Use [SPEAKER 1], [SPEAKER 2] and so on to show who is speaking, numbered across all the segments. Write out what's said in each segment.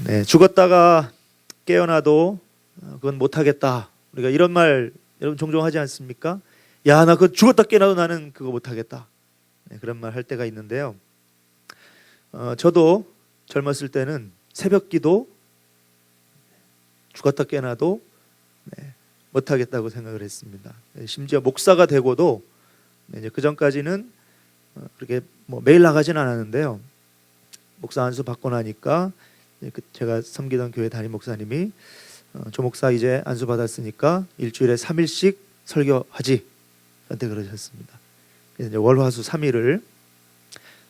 [SPEAKER 1] 네, 죽었다가 깨어나도 그건 못하겠다. 우리가 이런 말 여러분 종종 하지 않습니까? 야, 나 그거 죽었다 깨어나도 나는 그거 못하겠다. 네, 그런 말 할 때가 있는데요. 저도 젊었을 때는 새벽기도 죽었다 깨어나도 못하겠다고 생각을 했습니다. 심지어 목사가 되고도 이제 그 전까지는 그렇게 뭐 매일 나가진 않았는데요. 목사 안수 받고 나니까 제가 섬기던 교회 담임 목사님이 조 목사 이제 안수 받았으니까 일주일에 3일씩 설교하지, 저한테 그러셨습니다. 그래서 이제 월화수 3일을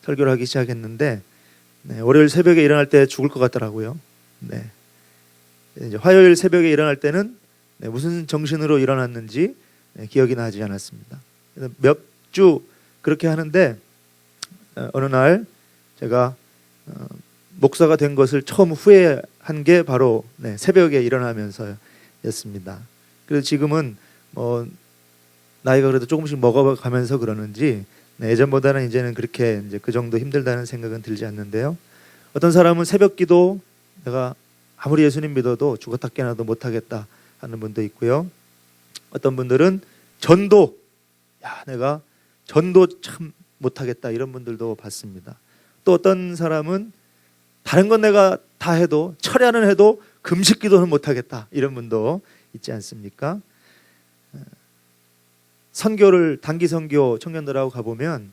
[SPEAKER 1] 설교를 하기 시작했는데 월요일 새벽에 일어날 때 죽을 것 같더라고요. 이제 화요일 새벽에 일어날 때는 무슨 정신으로 일어났는지 기억이 나지 않았습니다. 몇 주 그렇게 하는데 어느 날 제가 목사가 된 것을 처음 후회한 게 바로 새벽에 일어나면서였습니다. 그래서 지금은 나이가 그래도 조금씩 먹어가면서 그러는지 예전보다는 이제는 그렇게 이제 그 정도 힘들다는 생각은 들지 않는데요. 어떤 사람은 새벽기도 내가 아무리 예수님 믿어도 죽었다 깨어나도 못하겠다 하는 분도 있고요. 어떤 분들은 전도, 내가 전도 참 못하겠다 이런 분들도 봤습니다. 또 어떤 사람은 다른 건 내가 다 해도 철야는 해도 금식기도는 못하겠다 이런 분도 있지 않습니까? 선교를 단기 선교 청년들하고 가보면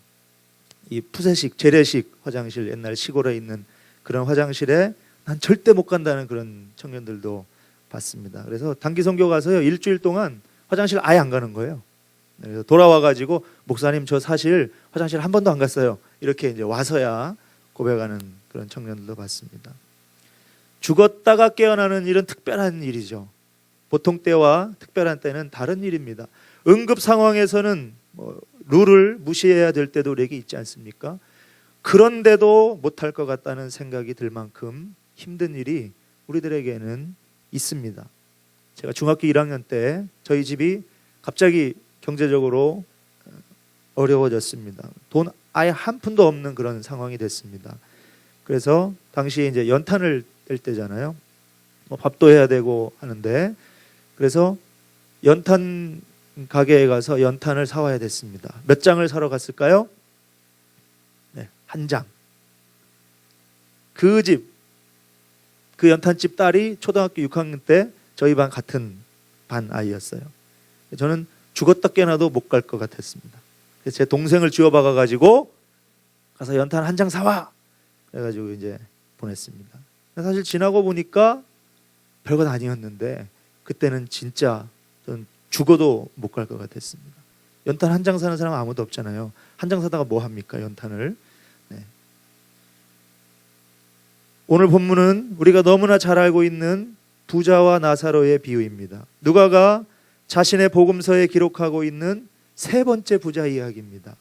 [SPEAKER 1] 이 푸세식 재래식 화장실, 옛날 시골에 있는 그런 화장실에 난 절대 못 간다는 그런 청년들도 봤습니다. 그래서 단기 선교 가서요 일주일 동안 화장실 아예 안 가는 거예요. 그래서 돌아와가지고 목사님 저 사실 화장실 한 번도 안 갔어요. 이렇게 이제 와서야 고백하는 그런 청년들도 봤습니다. 죽었다가 깨어나는 일은 특별한 일이죠. 보통 때와 특별한 때는 다른 일입니다. 응급 상황에서는 룰을 무시해야 될 때도 우리에게 있지 않습니까? 그런데도 못할 것 같다는 생각이 들 만큼 힘든 일이 우리들에게는 있습니다. 제가 중학교 1학년 때 저희 집이 갑자기 경제적으로 어려워졌습니다. 돈 아예 한 푼도 없는 그런 상황이 됐습니다. 그래서 당시에 이제 연탄을 뗄 때잖아요. 밥도 해야 되고 하는데 그래서 연탄 가게에 가서 연탄을 사와야 됐습니다. 몇 장을 사러 갔을까요? 한 장. 그 연탄집 딸이 초등학교 6학년 때 저희 반 같은 반 아이였어요. 저는 죽었다 깨어나도 못 갈 것 같았습니다. 그래서 제 동생을 쥐어박아가지고 가서 연탄 한 장 사와! 그래가지고 이제 보냈습니다. 사실 지나고 보니까 별건 아니었는데 그때는 진짜 전 죽어도 못 갈 것 같았습니다. 연탄 한 장 사는 사람 아무도 없잖아요. 한 장 사다가 뭐 합니까, 연탄을. 오늘 본문은 우리가 너무나 잘 알고 있는 부자와 나사로의 비유입니다. 누가가 자신의 복음서에 기록하고 있는 세 번째 부자 이야기입니다.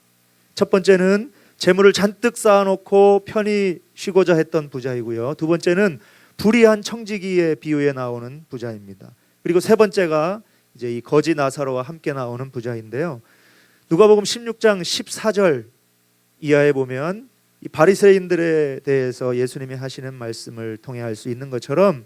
[SPEAKER 1] 첫 번째는 재물을 잔뜩 쌓아놓고 편히 쉬고자 했던 부자이고요. 두 번째는 불의한 청지기의 비유에 나오는 부자입니다. 그리고 세 번째가 이제 이 거지 나사로와 함께 나오는 부자인데요. 누가복음 16장 14절 이하에 보면 이 바리새인들에 대해서 예수님이 하시는 말씀을 통해 알 수 있는 것처럼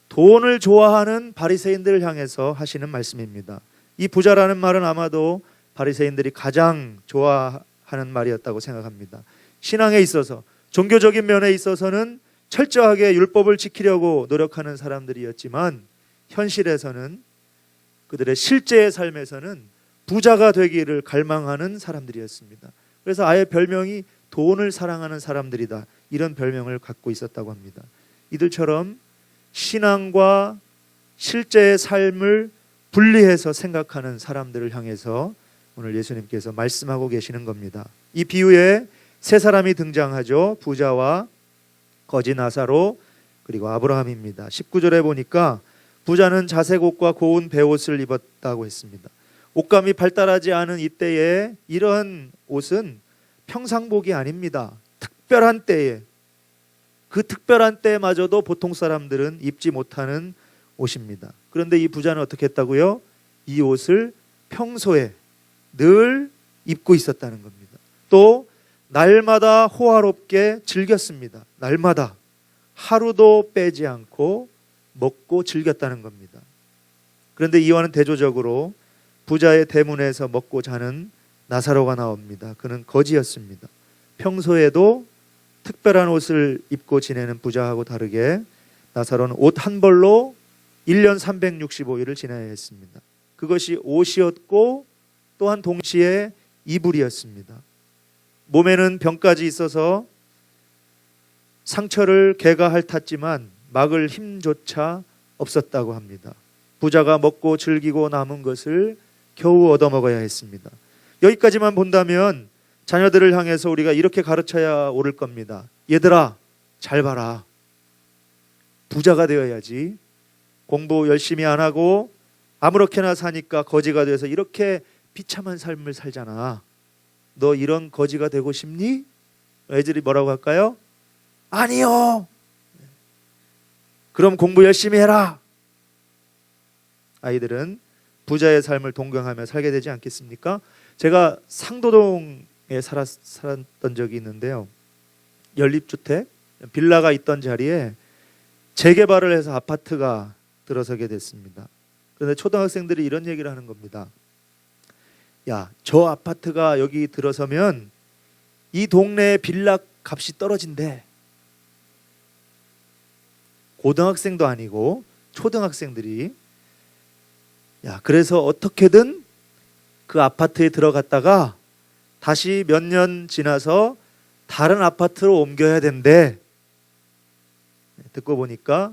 [SPEAKER 1] 돈을 좋아하는 바리새인들을 향해서 하시는 말씀입니다. 이 부자라는 말은 아마도 바리새인들이 가장 좋아하는 말이었다고 생각합니다. 신앙에 있어서, 종교적인 면에 있어서는 철저하게 율법을 지키려고 노력하는 사람들이었지만 현실에서는 그들의 실제의 삶에서는 부자가 되기를 갈망하는 사람들이었습니다. 그래서 아예 별명이 돈을 사랑하는 사람들이다, 이런 별명을 갖고 있었다고 합니다. 이들처럼 신앙과 실제의 삶을 분리해서 생각하는 사람들을 향해서 오늘 예수님께서 말씀하고 계시는 겁니다. 이 비유에 세 사람이 등장하죠. 부자와 거지 나사로 그리고 아브라함입니다. 19절에 보니까 부자는 자색 옷과 고운 베옷을 입었다고 했습니다. 옷감이 발달하지 않은 이때에 이런 옷은 평상복이 아닙니다. 특별한 때에, 그 특별한 때마저도 보통 사람들은 입지 못하는 옷입니다. 그런데 이 부자는 어떻게 했다고요? 이 옷을 평소에 늘 입고 있었다는 겁니다. 또 날마다 호화롭게 즐겼습니다. 날마다 하루도 빼지 않고 먹고 즐겼다는 겁니다. 그런데 이와는 대조적으로 부자의 대문에서 먹고 자는 나사로가 나옵니다. 그는 거지였습니다. 평소에도 특별한 옷을 입고 지내는 부자하고 다르게 나사로는 옷 한 벌로 1년 365일을 지내야 했습니다. 그것이 옷이었고 또한 동시에 이불이었습니다. 몸에는 병까지 있어서 상처를 개가 핥았지만 막을 힘조차 없었다고 합니다. 부자가 먹고 즐기고 남은 것을 겨우 얻어먹어야 했습니다. 여기까지만 본다면 자녀들을 향해서 우리가 이렇게 가르쳐야 옳을 겁니다. 얘들아, 잘 봐라. 부자가 되어야지. 공부 열심히 안 하고 아무렇게나 사니까 거지가 돼서 이렇게 비참한 삶을 살잖아. 너 이런 거지가 되고 싶니? 애들이 뭐라고 할까요? 아니요. 그럼 공부 열심히 해라. 아이들은 부자의 삶을 동경하며 살게 되지 않겠습니까? 제가 상도동에 살았던 적이 있는데요. 연립주택 빌라가 있던 자리에 재개발을 해서 아파트가 들어서게 됐습니다. 그런데 초등학생들이 이런 얘기를 하는 겁니다. 야, 저 아파트가 여기 들어서면 이 동네의 빌라 값이 떨어진대. 고등학생도 아니고 초등학생들이 야, 그래서 어떻게든 그 아파트에 들어갔다가 다시 몇 년 지나서 다른 아파트로 옮겨야 된대. 듣고 보니까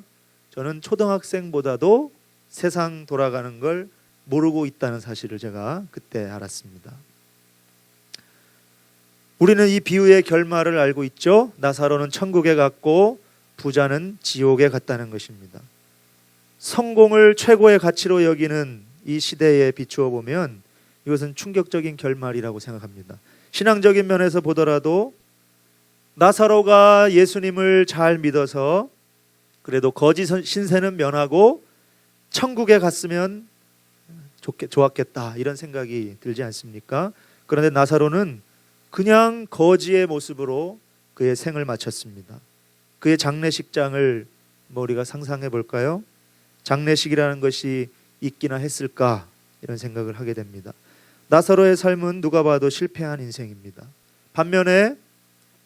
[SPEAKER 1] 저는 초등학생보다도 세상 돌아가는 걸 모르고 있다는 사실을 제가 그때 알았습니다. 우리는 이 비유의 결말을 알고 있죠. 나사로는 천국에 갔고 부자는 지옥에 갔다는 것입니다. 성공을 최고의 가치로 여기는 이 시대에 비추어 보면 이것은 충격적인 결말이라고 생각합니다. 신앙적인 면에서 보더라도 나사로가 예수님을 잘 믿어서 그래도 거지 신세는 면하고 천국에 갔으면 좋았겠다 이런 생각이 들지 않습니까? 그런데 나사로는 그냥 거지의 모습으로 그의 생을 마쳤습니다. 그의 장례식장을 우리가 상상해 볼까요? 장례식이라는 것이 있기나 했을까 이런 생각을 하게 됩니다. 나사로의 삶은 누가 봐도 실패한 인생입니다. 반면에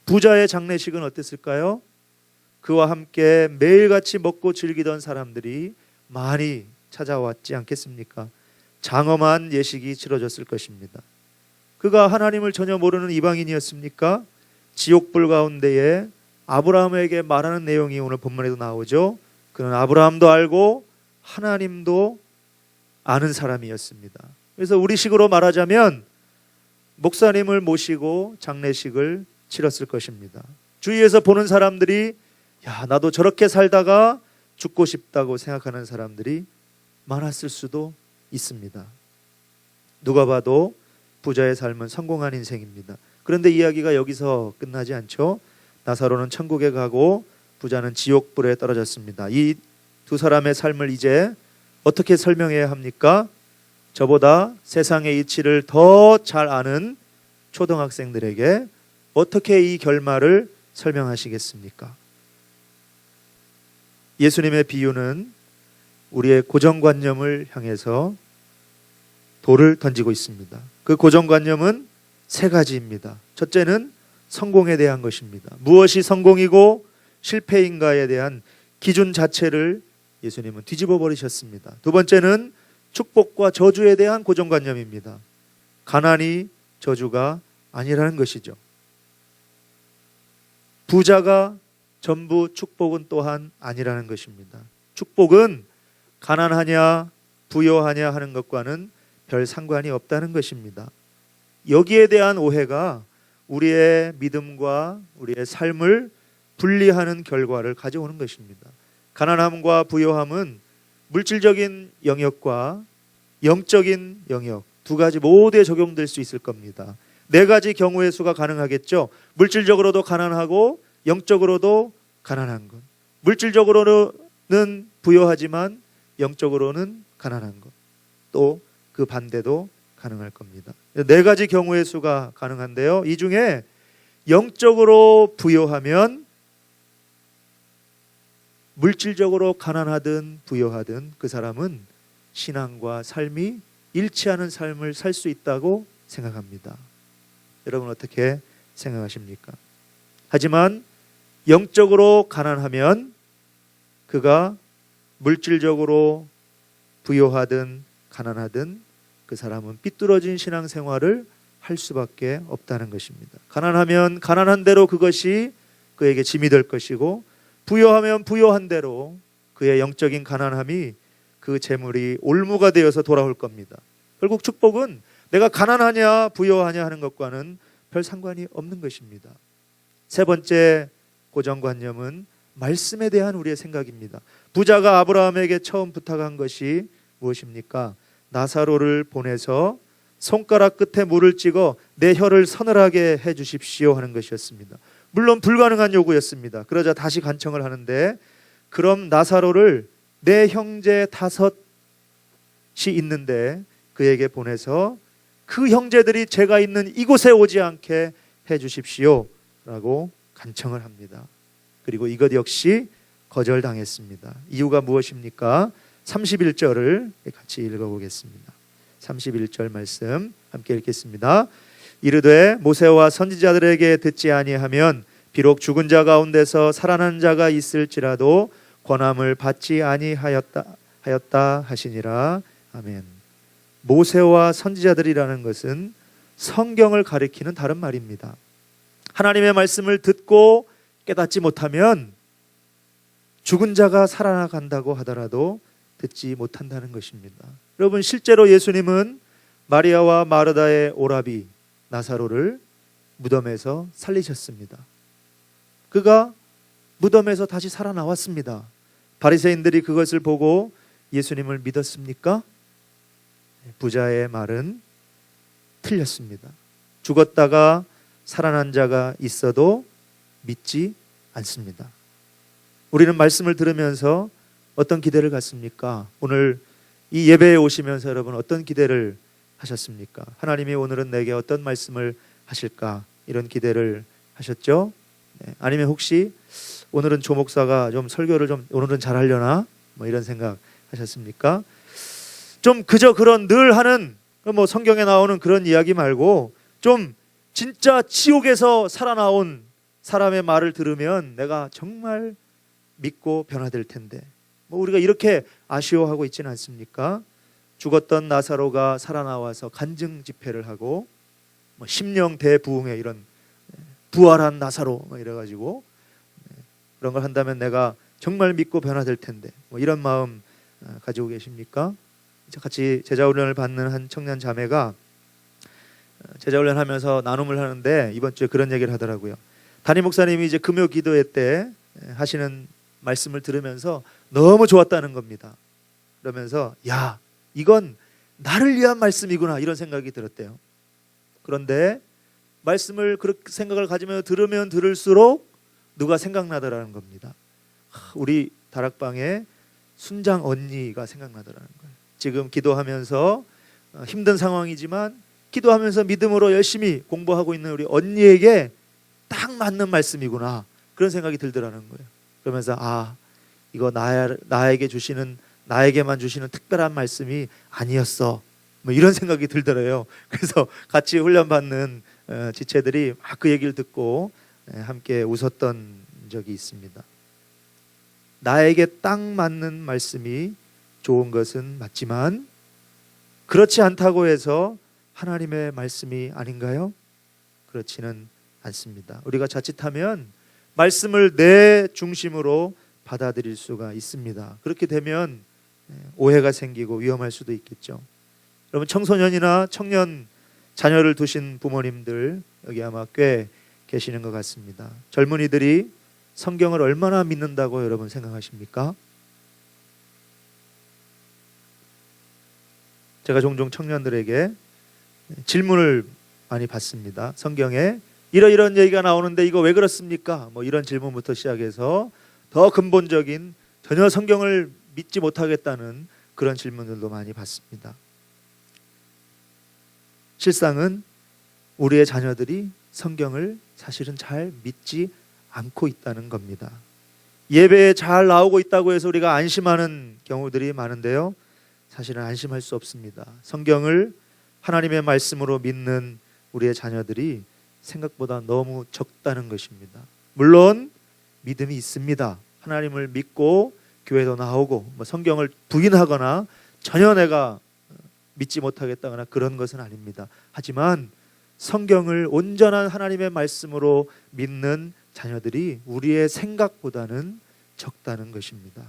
[SPEAKER 1] 부자의 장례식은 어땠을까요? 그와 함께 매일같이 먹고 즐기던 사람들이 많이 찾아왔지 않겠습니까? 장엄한 예식이 치러졌을 것입니다. 그가 하나님을 전혀 모르는 이방인이었습니까? 지옥불 가운데에 아브라함에게 말하는 내용이 오늘 본문에도 나오죠. 그는 아브라함도 알고 하나님도 아는 사람이었습니다. 그래서 우리식으로 말하자면 목사님을 모시고 장례식을 치렀을 것입니다. 주위에서 보는 사람들이 야, 나도 저렇게 살다가 죽고 싶다고 생각하는 사람들이 많았을 수도 있습니다. 누가 봐도 부자의 삶은 성공한 인생입니다. 그런데 이야기가 여기서 끝나지 않죠. 나사로는 천국에 가고 부자는 지옥불에 떨어졌습니다. 이 두 사람의 삶을 이제 어떻게 설명해야 합니까? 저보다 세상의 이치를 더 잘 아는 초등학생들에게 어떻게 이 결말을 설명하시겠습니까? 예수님의 비유는 우리의 고정관념을 향해서 돌을 던지고 있습니다. 그 고정관념은 세 가지입니다. 첫째는 성공에 대한 것입니다. 무엇이 성공이고 실패인가에 대한 기준 자체를 예수님은 뒤집어 버리셨습니다. 두 번째는 축복과 저주에 대한 고정관념입니다. 가난이 저주가 아니라는 것이죠. 부자가 전부 축복은 또한 아니라는 것입니다. 축복은 가난하냐 부여하냐 하는 것과는 별 상관이 없다는 것입니다. 여기에 대한 오해가 우리의 믿음과 우리의 삶을 분리하는 결과를 가져오는 것입니다. 가난함과 부여함은 물질적인 영역과 영적인 영역 두 가지 모두에 적용될 수 있을 겁니다. 네 가지 경우의 수가 가능하겠죠. 물질적으로도 가난하고 영적으로도 가난한 것. 물질적으로는 부여하지만 영적으로는 가난한 것. 또 그 반대도 가능할 겁니다. 네 가지 경우의 수가 가능한데요. 이 중에 영적으로 부여하면 물질적으로 가난하든 부여하든 그 사람은 신앙과 삶이 일치하는 삶을 살 수 있다고 생각합니다. 여러분 어떻게 생각하십니까? 하지만 영적으로 가난하면 그가 물질적으로 부여하든 가난하든 그 사람은 삐뚤어진 신앙생활을 할 수밖에 없다는 것입니다. 가난하면 가난한 대로 그것이 그에게 짐이 될 것이고, 부여하면 부여한 대로 그의 영적인 가난함이 그 재물이 올무가 되어서 돌아올 겁니다. 결국 축복은 내가 가난하냐 부여하냐 하는 것과는 별 상관이 없는 것입니다. 세 번째 고정관념은 말씀에 대한 우리의 생각입니다. 부자가 아브라함에게 처음 부탁한 것이 무엇입니까? 나사로를 보내서 손가락 끝에 물을 찍어 내 혀를 서늘하게 해 주십시오 하는 것이었습니다. 물론 불가능한 요구였습니다. 그러자 다시 간청을 하는데, 그럼 나사로를 내 형제 5이 있는데 그에게 보내서 그 형제들이 제가 있는 이곳에 오지 않게 해 주십시오 라고 간청을 합니다. 그리고 이것 역시 거절당했습니다. 이유가 무엇입니까? 31절을 같이 읽어보겠습니다. 31절 말씀 함께 읽겠습니다. 이르되 모세와 선지자들에게 듣지 아니하면 비록 죽은 자 가운데서 살아난 자가 있을지라도 권함을 받지 아니하였다 하시니라. 아멘. 모세와 선지자들이라는 것은 성경을 가리키는 다른 말입니다. 하나님의 말씀을 듣고 깨닫지 못하면 죽은 자가 살아나간다고 하더라도 듣지 못한다는 것입니다. 여러분, 실제로 예수님은 마리아와 마르다의 오라비 나사로를 무덤에서 살리셨습니다. 그가 무덤에서 다시 살아나왔습니다. 바리새인들이 그것을 보고 예수님을 믿었습니까? 부자의 말은 틀렸습니다. 죽었다가 살아난 자가 있어도 믿지 않습니다. 우리는 말씀을 들으면서 어떤 기대를 갖습니까? 오늘 이 예배에 오시면서 여러분 어떤 기대를 하셨습니까? 하나님이 오늘은 내게 어떤 말씀을 하실까? 이런 기대를 하셨죠? 네. 아니면 혹시 오늘은 조 목사가 좀 설교를 좀 오늘은 잘하려나? 뭐 이런 생각 하셨습니까? 좀 그저 그런 늘 하는 뭐 성경에 나오는 그런 이야기 말고 좀 진짜 지옥에서 살아나온 사람의 말을 들으면 내가 정말 믿고 변화될 텐데, 뭐 우리가 이렇게 아쉬워하고 있지는 않습니까? 죽었던 나사로가 살아나와서 간증 집회를 하고 뭐 심령 대부흥회 이런 부활한 나사로 뭐 이래가지고 그런 걸 한다면 내가 정말 믿고 변화될 텐데, 뭐 이런 마음 가지고 계십니까? 같이 제자훈련을 받는 한 청년 자매가 제자훈련 하면서 나눔을 하는데 이번 주에 그런 얘기를 하더라고요. 담임 목사님이 이제 금요 기도회 때 하시는 말씀을 들으면서 너무 좋았다는 겁니다. 그러면서 야, 이건 나를 위한 말씀이구나 이런 생각이 들었대요. 그런데 말씀을 그렇게 생각을 가지며 들으면 들을수록 누가 생각나더라는 겁니다. 우리 다락방에 순장 언니가 생각나더라는 거예요. 지금 기도하면서 힘든 상황이지만 기도하면서 믿음으로 열심히 공부하고 있는 우리 언니에게 딱 맞는 말씀이구나 그런 생각이 들더라는 거예요. 그러면서 아, 이거 나에게 주시는, 나에게만 주시는 특별한 말씀이 아니었어 뭐 이런 생각이 들더래요. 그래서 같이 훈련받는 지체들이 막 그 얘기를 듣고 함께 웃었던 적이 있습니다. 나에게 딱 맞는 말씀이 좋은 것은 맞지만 그렇지 않다고 해서 하나님의 말씀이 아닌가요? 그렇지는 않습니다. 우리가 자칫하면 말씀을 내 중심으로 받아들일 수가 있습니다. 그렇게 되면 오해가 생기고 위험할 수도 있겠죠. 여러분, 청소년이나 청년 자녀를 두신 부모님들 여기 아마 꽤 계시는 것 같습니다. 젊은이들이 성경을 얼마나 믿는다고 여러분 생각하십니까? 제가 종종 청년들에게 질문을 많이 받습니다. 성경에 이런 얘기가 나오는데 이거 왜 그렇습니까? 뭐 이런 질문부터 시작해서 더 근본적인 전혀 성경을 믿지 못하겠다는 그런 질문들도 많이 받습니다. 실상은 우리의 자녀들이 성경을 사실은 잘 믿지 않고 있다는 겁니다. 예배에 잘 나오고 있다고 해서 우리가 안심하는 경우들이 많은데요, 사실은 안심할 수 없습니다. 성경을 하나님의 말씀으로 믿는 우리의 자녀들이 생각보다 너무 적다는 것입니다. 물론 믿음이 있습니다. 하나님을 믿고 교회도 나오고 성경을 부인하거나 전혀 내가 믿지 못하겠다거나 그런 것은 아닙니다. 하지만 성경을 온전한 하나님의 말씀으로 믿는 자녀들이 우리의 생각보다는 적다는 것입니다.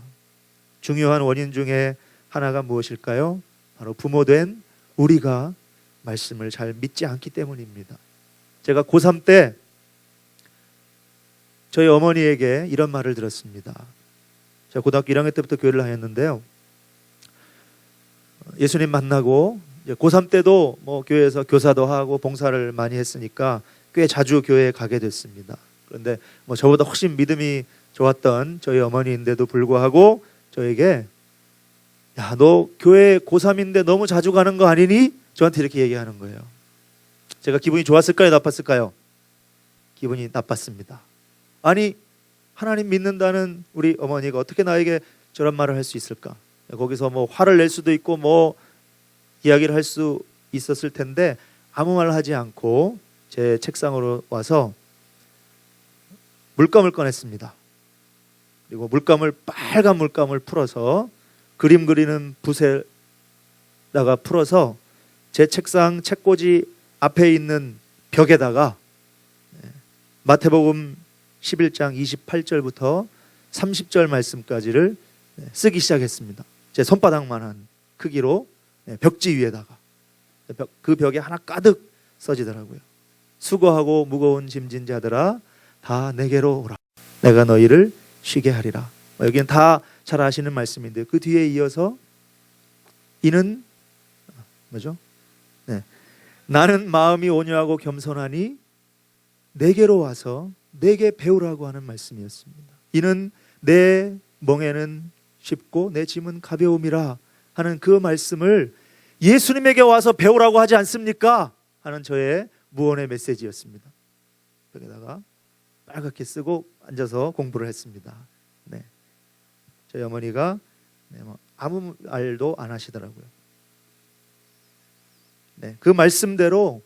[SPEAKER 1] 중요한 원인 중에 하나가 무엇일까요? 바로 부모된 우리가 말씀을 잘 믿지 않기 때문입니다. 제가 고3 때 저희 어머니에게 이런 말을 들었습니다. 제가 고등학교 1학년 때부터 교회를 다녔는데요, 예수님 만나고 고3 때도 교회에서 교사도 하고 봉사를 많이 했으니까 꽤 자주 교회에 가게 됐습니다. 그런데 저보다 훨씬 믿음이 좋았던 저희 어머니인데도 불구하고 저에게, 야, 너 교회 고3인데 너무 자주 가는 거 아니니? 저한테 이렇게 얘기하는 거예요. 제가 기분이 좋았을까요? 나빴을까요? 기분이 나빴습니다. 아니, 하나님 믿는다는 우리 어머니가 어떻게 나에게 저런 말을 할 수 있을까? 거기서 화를 낼 수도 있고 이야기를 할 수 있었을 텐데 아무 말 하지 않고 제 책상으로 와서 물감을 꺼냈습니다. 그리고 빨간 물감을 풀어서 그림 그리는 붓에다가 풀어서 제 책상 책꽂이 앞에 있는 벽에다가 마태복음 11장 28절부터 30절 말씀까지를 쓰기 시작했습니다. 제 손바닥만한 크기로 벽지 위에다가, 그 벽에 하나 가득 써지더라고요. 수고하고 무거운 짐진 자들아 다 내게로 오라, 내가 너희를 쉬게 하리라. 여기는 다 잘 아시는 말씀인데 그 뒤에 이어서 이는 뭐죠? 나는 마음이 온유하고 겸손하니 내게로 와서 내게 배우라고 하는 말씀이었습니다. 이는 내 멍에는 쉽고 내 짐은 가벼움이라 하는 그 말씀을 예수님에게 와서 배우라고 하지 않습니까? 하는 저의 무언의 메시지였습니다. 벽에다가 빨갛게 쓰고 앉아서 공부를 했습니다. 저희 어머니가 아무 말도 안 하시더라고요. 그 말씀대로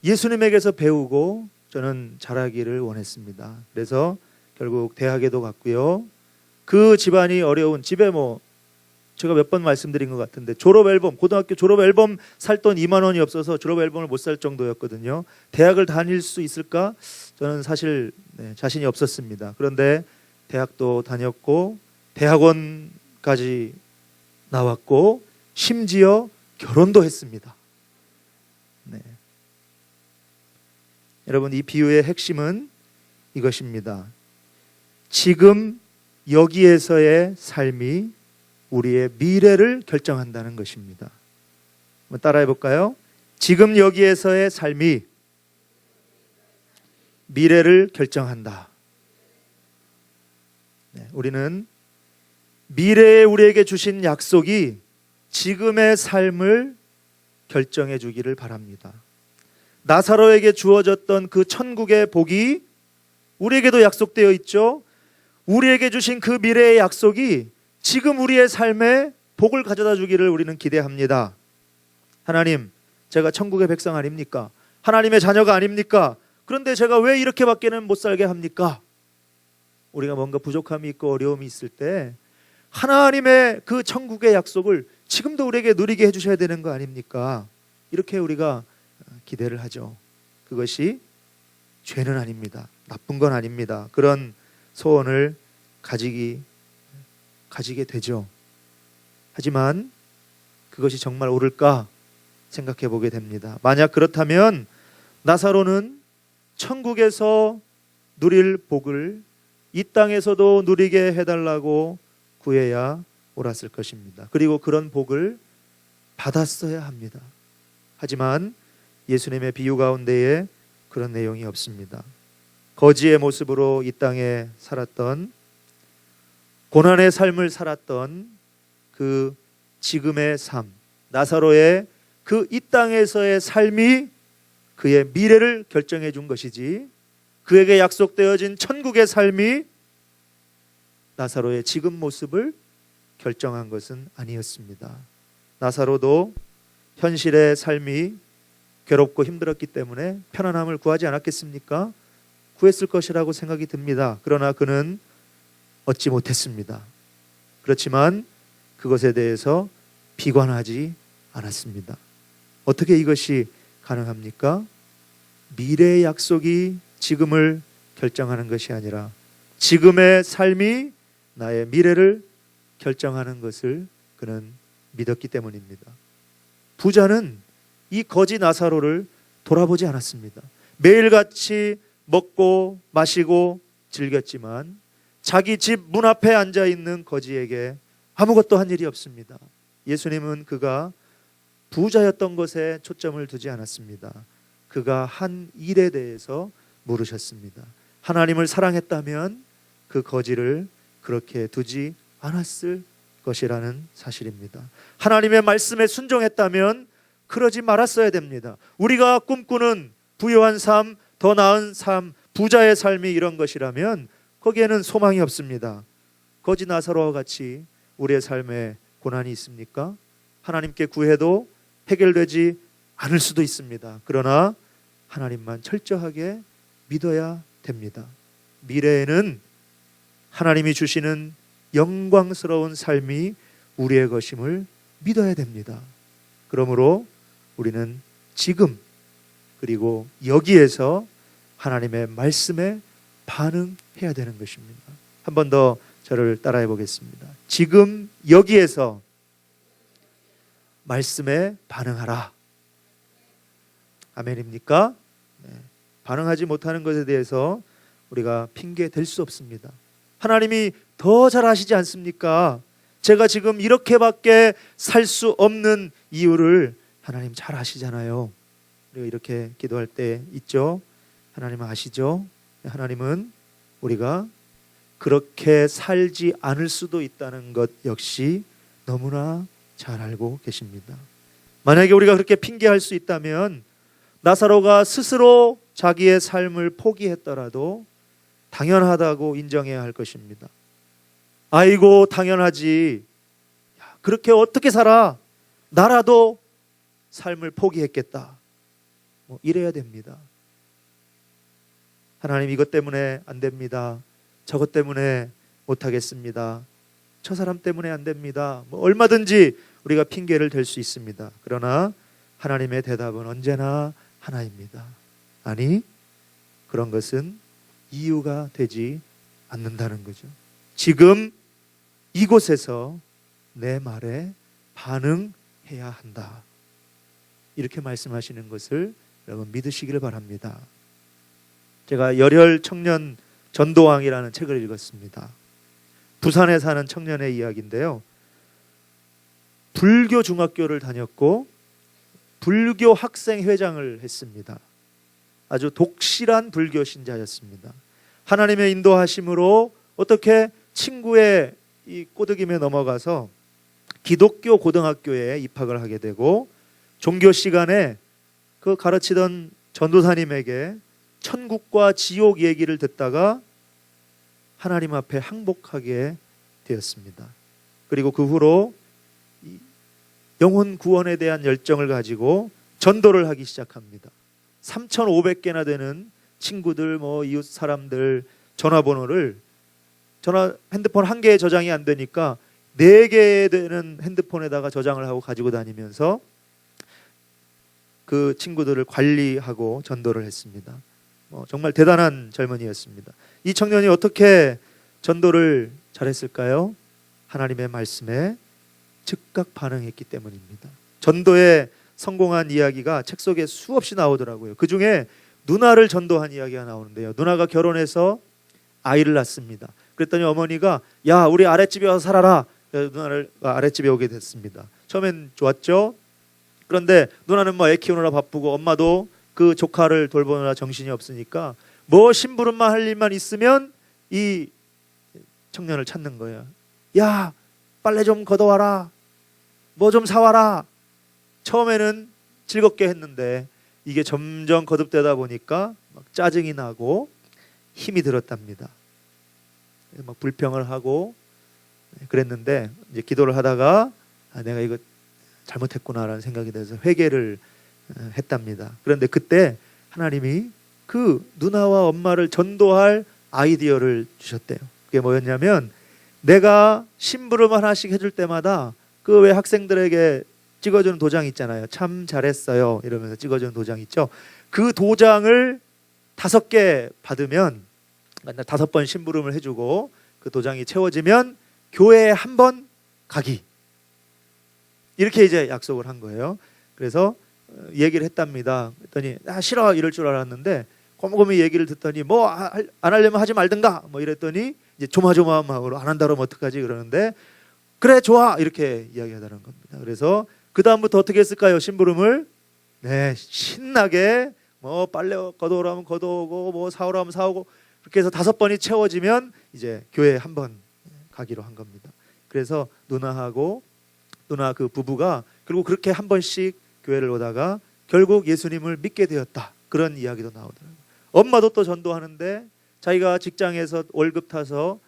[SPEAKER 1] 예수님에게서 배우고 저는 자라기를 원했습니다. 그래서 결국 대학에도 갔고요. 그 집안이 어려운 집에 제가 몇 번 말씀드린 것 같은데 고등학교 졸업 앨범 살 돈 2만 원이 없어서 졸업 앨범을 못 살 정도였거든요. 대학을 다닐 수 있을까? 저는 사실 자신이 없었습니다. 그런데 대학도 다녔고 대학원까지 나왔고 심지어 결혼도 했습니다. 여러분, 이 비유의 핵심은 이것입니다. 지금 여기에서의 삶이 우리의 미래를 결정한다는 것입니다. 한번 따라해 볼까요? 지금 여기에서의 삶이 미래를 결정한다. 우리는 미래에 우리에게 주신 약속이 지금의 삶을 결정해 주기를 바랍니다. 나사로에게 주어졌던 그 천국의 복이 우리에게도 약속되어 있죠. 우리에게 주신 그 미래의 약속이 지금 우리의 삶에 복을 가져다 주기를 우리는 기대합니다. 하나님, 제가 천국의 백성 아닙니까? 하나님의 자녀가 아닙니까? 그런데 제가 왜 이렇게밖에는 못 살게 합니까? 우리가 뭔가 부족함이 있고 어려움이 있을 때 하나님의 그 천국의 약속을 지금도 우리에게 누리게 해주셔야 되는 거 아닙니까? 이렇게 우리가 기대를 하죠. 그것이 죄는 아닙니다. 나쁜 건 아닙니다. 그런 소원을 가지게 되죠. 하지만 그것이 정말 옳을까 생각해 보게 됩니다. 만약 그렇다면 나사로는 천국에서 누릴 복을 이 땅에서도 누리게 해달라고 구해야 옳았을 것입니다. 그리고 그런 복을 받았어야 합니다. 하지만 예수님의 비유 가운데에 그런 내용이 없습니다. 거지의 모습으로 이 땅에 살았던, 고난의 삶을 살았던 그 지금의 삶, 나사로의 그 이 땅에서의 삶이 그의 미래를 결정해 준 것이지, 그에게 약속되어진 천국의 삶이 나사로의 지금 모습을 결정한 것은 아니었습니다. 나사로도 현실의 삶이 괴롭고 힘들었기 때문에 편안함을 구하지 않았겠습니까? 구했을 것이라고 생각이 듭니다. 그러나 그는 얻지 못했습니다. 그렇지만 그것에 대해서 비관하지 않았습니다. 어떻게 이것이 가능합니까? 미래의 약속이 지금을 결정하는 것이 아니라 지금의 삶이 나의 미래를 결정하는 것을 그는 믿었기 때문입니다. 부자는 이 거지 나사로를 돌아보지 않았습니다. 매일같이 먹고 마시고 즐겼지만 자기 집 문 앞에 앉아 있는 거지에게 아무것도 한 일이 없습니다. 예수님은 그가 부자였던 것에 초점을 두지 않았습니다. 그가 한 일에 대해서 물으셨습니다. 하나님을 사랑했다면 그 거지를 그렇게 두지 않았을 것이라는 사실입니다. 하나님의 말씀에 순종했다면 그러지 말았어야 됩니다. 우리가 꿈꾸는 부유한 삶, 더 나은 삶, 부자의 삶이 이런 것이라면 거기에는 소망이 없습니다. 거지 나사로와 같이 우리의 삶에 고난이 있습니까? 하나님께 구해도 해결되지 않을 수도 있습니다. 그러나 하나님만 철저하게 믿어야 됩니다. 미래에는 하나님이 주시는 영광스러운 삶이 우리의 것임을 믿어야 됩니다. 그러므로 우리는 지금 그리고 여기에서 하나님의 말씀에 반응해야 되는 것입니다. 한 번 더 저를 따라해 보겠습니다. 지금 여기에서 말씀에 반응하라. 아멘입니까? 네. 반응하지 못하는 것에 대해서 우리가 핑계 댈 수 없습니다. 하나님이 더 잘 아시지 않습니까? 제가 지금 이렇게밖에 살 수 없는 이유를 하나님 잘 아시잖아요. 우리가 이렇게 기도할 때 있죠. 하나님은 아시죠? 하나님은 우리가 그렇게 살지 않을 수도 있다는 것 역시 너무나 잘 알고 계십니다. 만약에 우리가 그렇게 핑계할 수 있다면 나사로가 스스로 자기의 삶을 포기했더라도 당연하다고 인정해야 할 것입니다. 아이고 당연하지. 그렇게 어떻게 살아? 나라도 삶을 포기했겠다. 이래야 됩니다. 하나님 이것 때문에 안 됩니다. 저것 때문에 못하겠습니다. 저 사람 때문에 안 됩니다. 얼마든지 우리가 핑계를 댈 수 있습니다. 그러나 하나님의 대답은 언제나 하나입니다. 아니, 그런 것은 이유가 되지 않는다는 거죠. 지금 이곳에서 내 말에 반응해야 한다. 이렇게 말씀하시는 것을 여러분 믿으시기를 바랍니다. 제가 열혈 청년 전도왕이라는 책을 읽었습니다. 부산에 사는 청년의 이야기인데요. 불교 중학교를 다녔고 불교 학생 회장을 했습니다. 아주 독실한 불교 신자였습니다. 하나님의 인도하심으로 어떻게 친구의 이 꼬드김에 넘어가서 기독교 고등학교에 입학을 하게 되고 종교 시간에 그 가르치던 전도사님에게 천국과 지옥 얘기를 듣다가 하나님 앞에 항복하게 되었습니다. 그리고 그 후로 영혼 구원에 대한 열정을 가지고 전도를 하기 시작합니다. 3,500개나 되는 친구들, 이웃 사람들 전화번호를 핸드폰 한 개에 저장이 안 되니까 4개 되는 핸드폰에다가 저장을 하고 가지고 다니면서 그 친구들을 관리하고 전도를 했습니다. 정말 대단한 젊은이였습니다. 이 청년이 어떻게 전도를 잘했을까요? 하나님의 말씀에 즉각 반응했기 때문입니다. 전도에 성공한 이야기가 책 속에 수없이 나오더라고요. 그 중에 누나를 전도한 이야기가 나오는데요. 누나가 결혼해서 아이를 낳습니다. 그랬더니 어머니가 야, 우리 아랫집에 와서 살아라. 누나를 아랫집에 오게 됐습니다. 처음엔 좋았죠. 그런데 누나는 애 키우느라 바쁘고 엄마도 그 조카를 돌보느라 정신이 없으니까 심부름만 할 일만 있으면 이 청년을 찾는 거예요. 야, 빨래 좀 걷어와라. 좀 사와라. 처음에는 즐겁게 했는데 이게 점점 거듭되다 보니까 막 짜증이 나고 힘이 들었답니다. 막 불평을 하고 그랬는데 이제 기도를 하다가 내가 이거 잘못했구나라는 생각이 들어서 회개를 했답니다. 그런데 그때 하나님이 그 누나와 엄마를 전도할 아이디어를 주셨대요. 그게 뭐였냐면 내가 심부름 하나씩 해줄 때마다 그 왜 학생들에게 찍어주는 도장 있잖아요. 참 잘했어요 이러면서 찍어주는 도장 있죠. 그 도장을 5개 받으면 5번 심부름을 해주고 그 도장이 채워지면 교회에 한 번 가기, 이렇게 이제 약속을 한 거예요. 그래서 얘기를 했답니다. 그랬더니 싫어 이럴 줄 알았는데 곰곰이 얘기를 듣더니 뭐 안 하려면 하지 말든가 뭐 이랬더니 이제 조마조마한 마음으로 안 한다 그러면 어떡하지 그러는데 그래 좋아 이렇게 이야기하다는 겁니다. 그래서 그 다음부터 어떻게 했을까요? 심부름을 신나게 뭐 빨래 걷어오라면 걷어오고 뭐 사오라면 사오고 그렇게 해서 5번이 채워지면 이제 교회에 한 번 가기로 한 겁니다. 그래서 누나 그 부부가 그리고 그렇게 한 번씩 교회를 오다가 결국 예수님을 믿게 되었다, 그런 이야기도 나오더라고요. 엄마도 또 전도하는데 자기가 직장에서 월급 타서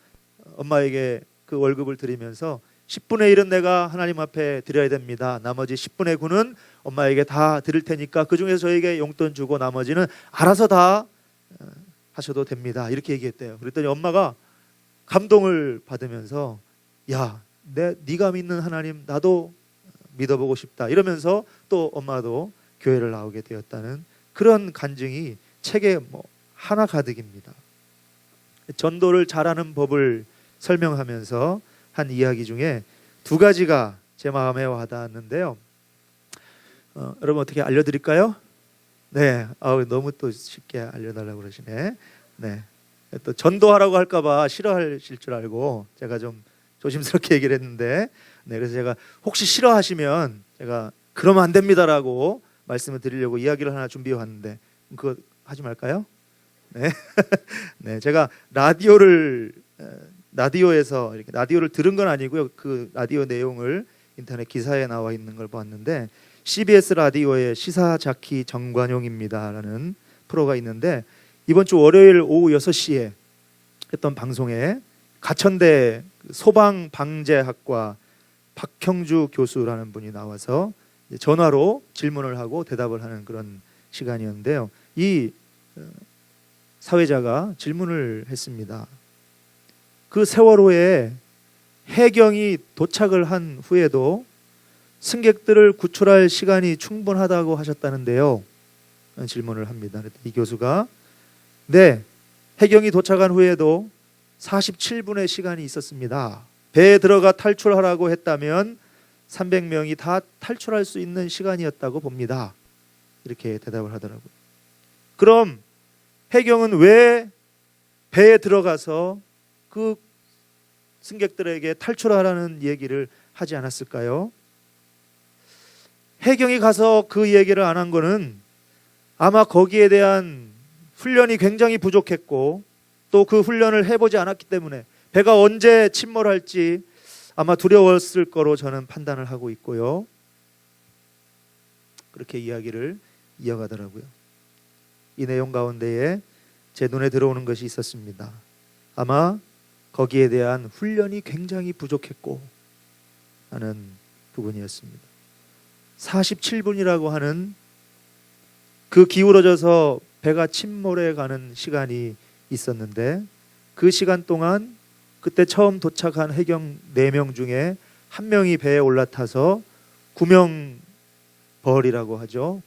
[SPEAKER 1] 엄마에게 그 월급을 드리면서 10분의 1은 내가 하나님 앞에 드려야 됩니다. 나머지 10분의 9는 엄마에게 다 드릴 테니까 그 중에서 저에게 용돈 주고 나머지는 알아서 다 하셔도 됩니다. 이렇게 얘기했대요. 그랬더니 엄마가 감동을 받으면서 야, 네가 믿는 하나님 나도 믿어보고 싶다 이러면서 또 엄마도 교회를 나오게 되었다는 그런 간증이 책에 뭐 하나 가득입니다. 전도를 잘하는 법을 설명하면서 한 이야기 중에 2가지가 제 마음에 와닿았는데요. 여러분 어떻게 알려드릴까요? 네, 너무 또 쉽게 알려달라고 그러시네. 네, 또 전도하라고 할까봐 싫어하실 줄 알고 제가 좀 조심스럽게 얘기를 했는데, 네, 그래서 제가 혹시 싫어하시면 제가 그러면 안 됩니다라고 말씀을 드리려고 이야기를 하나 준비해 왔는데 그거 하지 말까요? 네, 네, 제가 라디오에서 이렇게 라디오를 들은 건 아니고요. 그 라디오 내용을 인터넷 기사에 나와 있는 걸 봤는데 CBS 라디오의 시사자키 정관용입니다라는 프로가 있는데 이번 주 월요일 오후 6시에 했던 방송에 가천대 소방방재학과 박형주 교수라는 분이 나와서 전화로 질문을 하고 대답을 하는 그런 시간이었는데요. 이 사회자가 질문을 했습니다. 그 세월호에 해경이 도착을 한 후에도 승객들을 구출할 시간이 충분하다고 하셨다는데요. 질문을 합니다. 이 교수가 네, 해경이 도착한 후에도 47분의 시간이 있었습니다. 배에 들어가 탈출하라고 했다면 300명이 다 탈출할 수 있는 시간이었다고 봅니다. 이렇게 대답을 하더라고요. 그럼 해경은 왜 배에 들어가서 그 승객들에게 탈출하라는 얘기를 하지 않았을까요? 해경이 가서 그 얘기를 안 한 거는 아마 거기에 대한 훈련이 굉장히 부족했고 또 그 훈련을 해보지 않았기 때문에 배가 언제 침몰할지 아마 두려웠을 거로 저는 판단을 하고 있고요. 그렇게 이야기를 이어가더라고요. 이 내용 가운데에 제 눈에 들어오는 것이 있었습니다. 아마 거기에 대한 훈련이 굉장히 부족했고 하는 부분이었습니다. 47분이라고 하는 그 기울어져서 배가 침몰해 가는 시간이 있었는데 그 시간 동안 그때 처음 도착한 해경 4명 중에 1명이 배에 올라타서 구명벌이라고 하죠.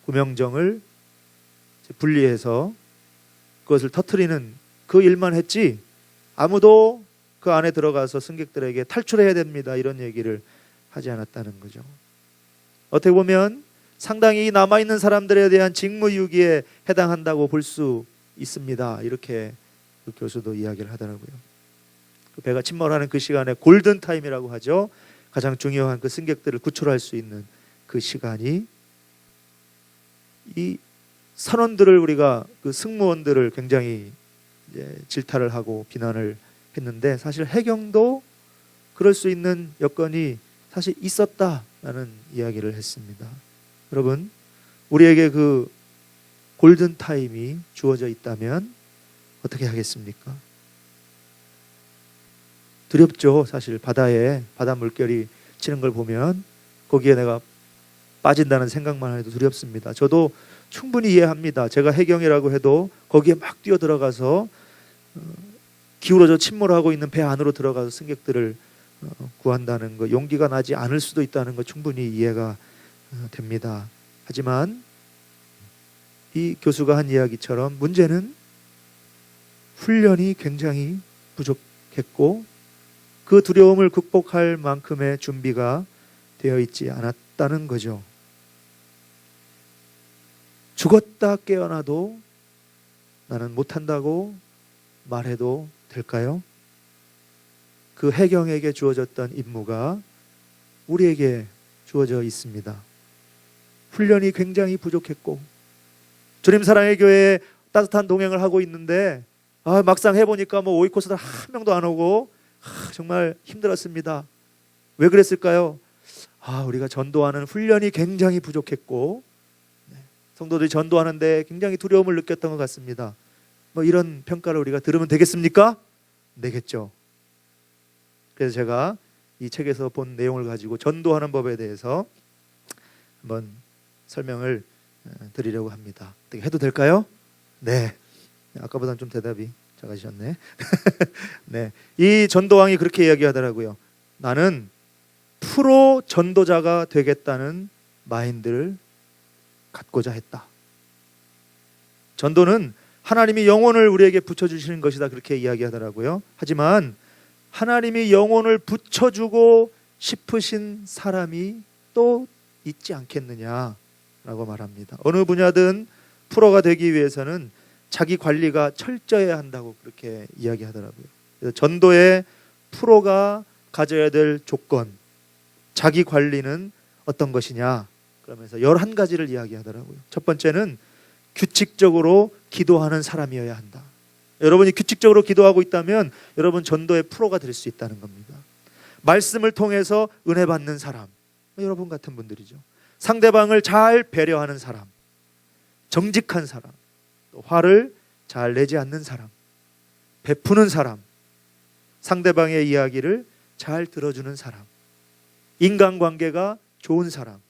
[SPEAKER 1] 구명정을 분리해서 그것을 터뜨리는 그 일만 했지 아무도 그 안에 들어가서 승객들에게 탈출해야 됩니다 이런 얘기를 하지 않았다는 거죠. 어떻게 보면 상당히 남아있는 사람들에 대한 직무유기에 해당한다고 볼 수 있습니다. 이렇게 그 교수도 이야기를 하더라고요. 그 배가 침몰하는 그 시간에 골든타임이라고 하죠. 가장 중요한 그 승객들을 구출할 수 있는 그 시간이 이 선원들을 우리가 그 승무원들을 굉장히 이제 질타를 하고 비난을 했는데 사실 해경도 그럴 수 있는 여건이 사실 있었다라는 이야기를 했습니다. 여러분, 우리에게 그 골든타임이 주어져 있다면 어떻게 하겠습니까? 두렵죠. 사실 바다에 바다 물결이 치는 걸 보면 거기에 내가 빠진다는 생각만 해도 두렵습니다. 저도 충분히 이해합니다. 제가 해경이라고 해도 거기에 막 뛰어 들어가서 기울어져 침몰하고 있는 배 안으로 들어가서 승객들을 구한다는 거, 용기가 나지 않을 수도 있다는 거 충분히 이해가 됩니다. 하지만 이 교수가 한 이야기처럼 문제는 훈련이 굉장히 부족했고 그 두려움을 극복할 만큼의 준비가 되어 있지 않았다는 거죠. 죽었다 깨어나도 나는 못한다고 말해도 될까요? 그 해경에게 주어졌던 임무가 우리에게 주어져 있습니다. 훈련이 굉장히 부족했고 주님 사랑의 교회에 따뜻한 동행을 하고 있는데 막상 해보니까 오이코스들 한 명도 안 오고 정말 힘들었습니다. 왜 그랬을까요? 우리가 전도하는 훈련이 굉장히 부족했고 성도들이 전도하는데 굉장히 두려움을 느꼈던 것 같습니다. 이런 평가를 우리가 들으면 되겠습니까? 되겠죠. 그래서 제가 이 책에서 본 내용을 가지고 전도하는 법에 대해서 한번 설명을 드리려고 합니다. 어떻게 해도 될까요? 네. 아까보다는 좀 대답이 작아지셨네. 네. 이 전도왕이 그렇게 이야기하더라고요. 나는 프로 전도자가 되겠다는 마인드를 갖고자 했다. 전도는 하나님이 영혼을 우리에게 붙여주시는 것이다. 그렇게 이야기하더라고요. 하지만 하나님이 영혼을 붙여주고 싶으신 사람이 또 있지 않겠느냐라고 말합니다. 어느 분야든 프로가 되기 위해서는 자기 관리가 철저해야 한다고 그렇게 이야기하더라고요. 그래서 전도의 프로가 가져야 될 조건, 자기 관리는 어떤 것이냐 그러면서 11가지를 이야기하더라고요. 첫 번째는 규칙적으로 기도하는 사람이어야 한다. 여러분이 규칙적으로 기도하고 있다면 여러분 전도의 프로가 될 수 있다는 겁니다. 말씀을 통해서 은혜 받는 사람, 여러분 같은 분들이죠. 상대방을 잘 배려하는 사람, 정직한 사람, 또 화를 잘 내지 않는 사람, 베푸는 사람, 상대방의 이야기를 잘 들어주는 사람, 인간관계가 좋은 사람,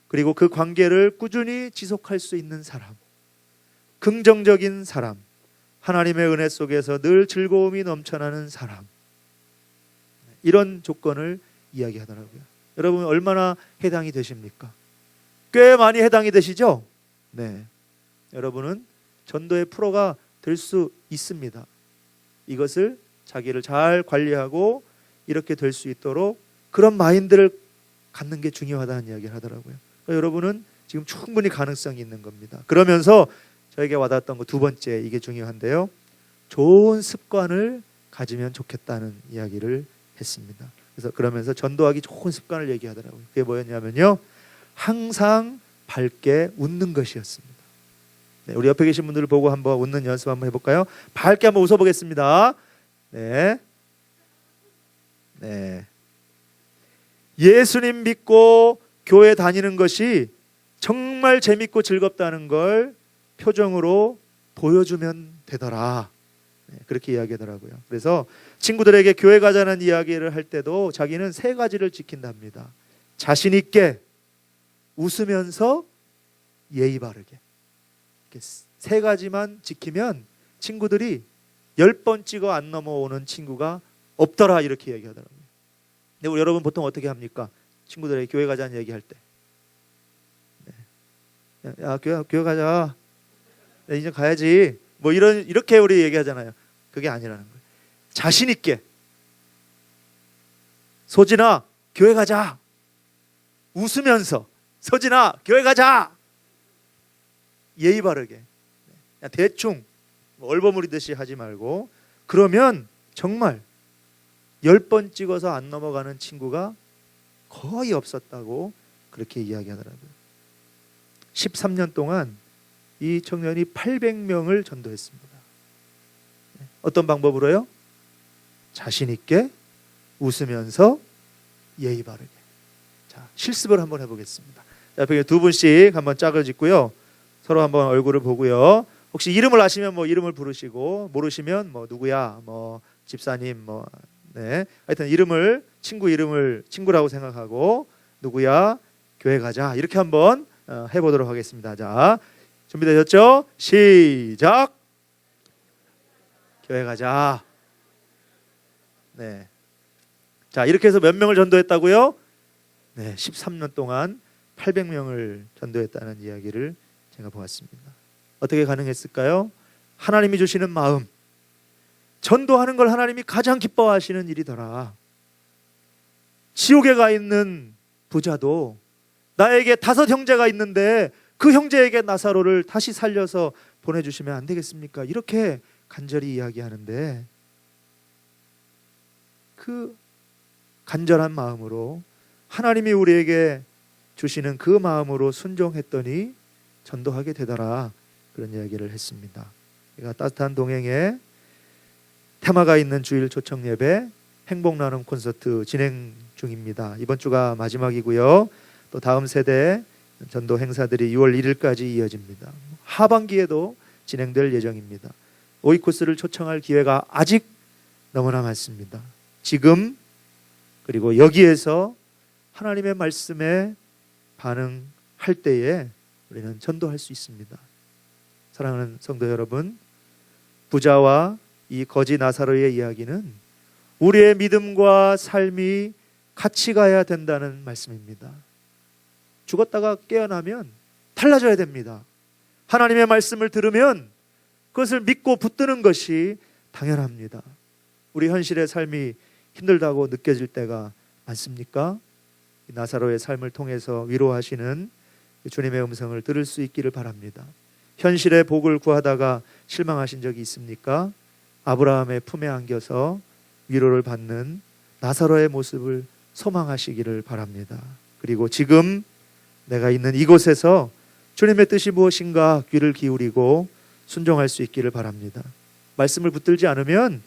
[SPEAKER 1] 그리고 그 관계를 꾸준히 지속할 수 있는 사람, 긍정적인 사람, 하나님의 은혜 속에서 늘 즐거움이 넘쳐나는 사람, 이런 조건을 이야기하더라고요. 여러분 얼마나 해당이 되십니까? 꽤 많이 해당이 되시죠? 네. 여러분은 전도의 프로가 될 수 있습니다. 이것을 자기를 잘 관리하고 이렇게 될 수 있도록 그런 마인드를 갖는 게 중요하다는 이야기를 하더라고요. 그러니까 여러분은 지금 충분히 가능성이 있는 겁니다. 그러면서 저에게 와닿았던 거 두 번째, 이게 중요한데요. 좋은 습관을 가지면 좋겠다는 이야기를 했습니다. 그래서 그러면서 전도하기 좋은 습관을 얘기하더라고요. 그게 뭐였냐면요, 항상 밝게 웃는 것이었습니다. 네, 우리 옆에 계신 분들을 보고 한번 웃는 연습 한번 해볼까요? 밝게 한번 웃어보겠습니다. 네. 네. 예수님 믿고 교회 다니는 것이 정말 재밌고 즐겁다는 걸 표정으로 보여주면 되더라. 네, 그렇게 이야기하더라고요. 그래서 친구들에게 교회 가자는 이야기를 할 때도 자기는 3가지를 지킨답니다. 자신 있게, 웃으면서, 예의 바르게. 이렇게 3가지만 지키면 친구들이 10번 찍어 안 넘어오는 친구가 없더라, 이렇게 얘기하더라고요. 근데 우리 여러분 보통 어떻게 합니까? 친구들에게 교회 가자는 얘기할 때, 네. 야, 교회 가자. 네, 이제 가야지. 뭐 이렇게 우리 얘기하잖아요. 그게 아니라는 거예요. 자신 있게, 소진아 교회 가자. 웃으면서, 소진아 교회 가자. 예의 바르게, 그냥 대충 얼버무리듯이 하지 말고, 그러면 정말 10번 찍어서 안 넘어가는 친구가 거의 없었다고 그렇게 이야기하더라고요. 13년 동안 이 청년이 800명을 전도했습니다. 어떤 방법으로요? 자신 있게, 웃으면서, 예의 바르게. 자, 실습을 한번 해보겠습니다. 자, 두 분씩 한번 짝을 짓고요. 서로 한번 얼굴을 보고요. 혹시 이름을 아시면 뭐 이름을 부르시고, 모르시면 뭐 누구야, 뭐 집사님, 뭐 네, 하여튼 이름을, 친구 이름을 친구라고 생각하고, 누구야, 교회 가자, 이렇게 한번 해보도록 하겠습니다. 자, 준비되셨죠? 시작. 교회 가자. 네. 자, 이렇게 해서 몇 명을 전도했다고요? 네, 13년 동안 800명을 전도했다는 이야기를 제가 보았습니다. 어떻게 가능했을까요? 하나님이 주시는 마음, 전도하는 걸 하나님이 가장 기뻐하시는 일이더라. 지옥에 가 있는 부자도 나에게 5 형제가 있는데 그 형제에게 나사로를 다시 살려서 보내주시면 안 되겠습니까? 이렇게 간절히 이야기하는데, 그 간절한 마음으로 하나님이 우리에게 주시는 그 마음으로 순종했더니 전도하게 되더라, 그런 이야기를 했습니다. 제가 따뜻한 동행에 테마가 있는 주일 초청 예배 행복 나눔 콘서트 진행 중입니다. 이번 주가 마지막이고요. 또 다음 세대 전도 행사들이 6월 1일까지 이어집니다. 하반기에도 진행될 예정입니다. 오이코스를 초청할 기회가 아직 너무나 많습니다. 지금, 그리고 여기에서 하나님의 말씀에 반응할 때에 우리는 전도할 수 있습니다. 사랑하는 성도 여러분, 부자와 이 거지 나사로의 이야기는 우리의 믿음과 삶이 같이 가야 된다는 말씀입니다. 죽었다가 깨어나면 달라져야 됩니다. 하나님의 말씀을 들으면 그것을 믿고 붙드는 것이 당연합니다. 우리 현실의 삶이 힘들다고 느껴질 때가 많습니까? 나사로의 삶을 통해서 위로하시는 주님의 음성을 들을 수 있기를 바랍니다. 현실의 복을 구하다가 실망하신 적이 있습니까? 아브라함의 품에 안겨서 위로를 받는 나사로의 모습을 소망하시기를 바랍니다. 그리고 지금 내가 있는 이곳에서 주님의 뜻이 무엇인가 귀를 기울이고 순종할 수 있기를 바랍니다. 말씀을 붙들지 않으면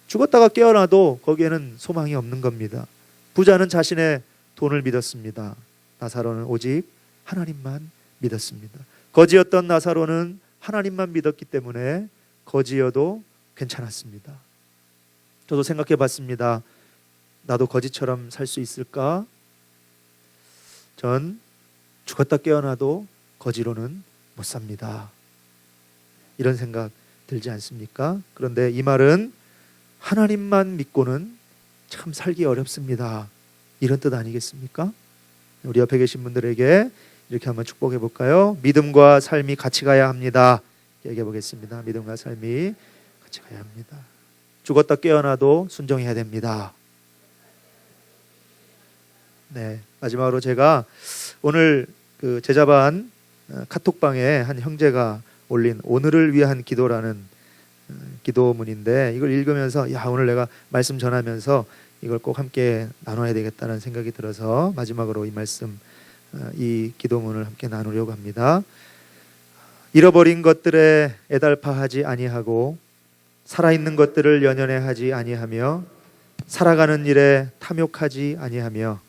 [SPEAKER 1] 죽었다가 깨어나도 거기에는 소망이 없는 겁니다. 부자는 자신의 돈을 믿었습니다. 나사로는 오직 하나님만 믿었습니다. 거지였던 나사로는 하나님만 믿었기 때문에 거지여도 괜찮았습니다. 저도 생각해 봤습니다. 나도 거지처럼 살 수 있을까? 전 죽었다 깨어나도 거지로는 못 삽니다. 이런 생각 들지 않습니까? 그런데 이 말은 하나님만 믿고는 참 살기 어렵습니다, 이런 뜻 아니겠습니까? 우리 옆에 계신 분들에게 이렇게 한번 축복해 볼까요? 믿음과 삶이 같이 가야 합니다. 얘기해 보겠습니다. 믿음과 삶이 같이 가야 합니다. 죽었다 깨어나도 순종해야 됩니다. 네, 마지막으로 제가 오늘 그 제자반 카톡방에 한 형제가 올린 오늘을 위한 기도라는 기도문인데, 이걸 읽으면서 야, 오늘 내가 말씀 전하면서 이걸 꼭 함께 나눠야 되겠다는 생각이 들어서 마지막으로 이 말씀, 이 기도문을 함께 나누려고 합니다. 잃어버린 것들에 애달파하지 아니하고 살아있는 것들을 연연해하지 아니하며 살아가는 일에 탐욕하지 아니하며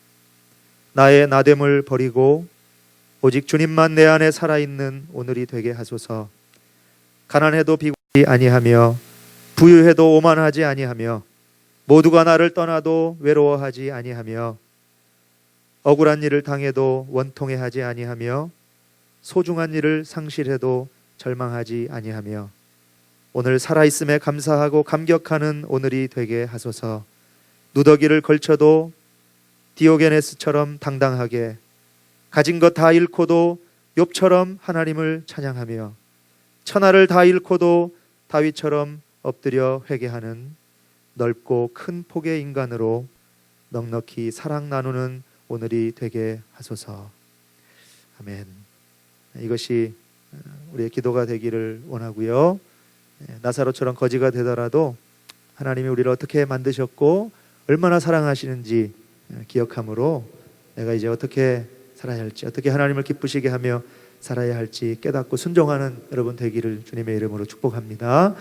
[SPEAKER 1] 나의 나됨을 버리고 오직 주님만 내 안에 살아있는 오늘이 되게 하소서. 가난해도 비굴하지 아니하며 부유해도 오만하지 아니하며 모두가 나를 떠나도 외로워하지 아니하며 억울한 일을 당해도 원통해하지 아니하며 소중한 일을 상실해도 절망하지 아니하며 오늘 살아있음에 감사하고 감격하는 오늘이 되게 하소서. 누더기를 걸쳐도 디오게네스처럼 당당하게 가진 것 다 잃고도 욥처럼 하나님을 찬양하며 천하를 다 잃고도 다윗처럼 엎드려 회개하는 넓고 큰 폭의 인간으로 넉넉히 사랑 나누는 오늘이 되게 하소서. 아멘. 이것이 우리의 기도가 되기를 원하고요. 나사로처럼 거지가 되더라도 하나님이 우리를 어떻게 만드셨고 얼마나 사랑하시는지 기억함으로 내가 이제 어떻게 살아야 할지, 어떻게 하나님을 기쁘시게 하며 살아야 할지 깨닫고 순종하는 여러분 되기를 주님의 이름으로 축복합니다.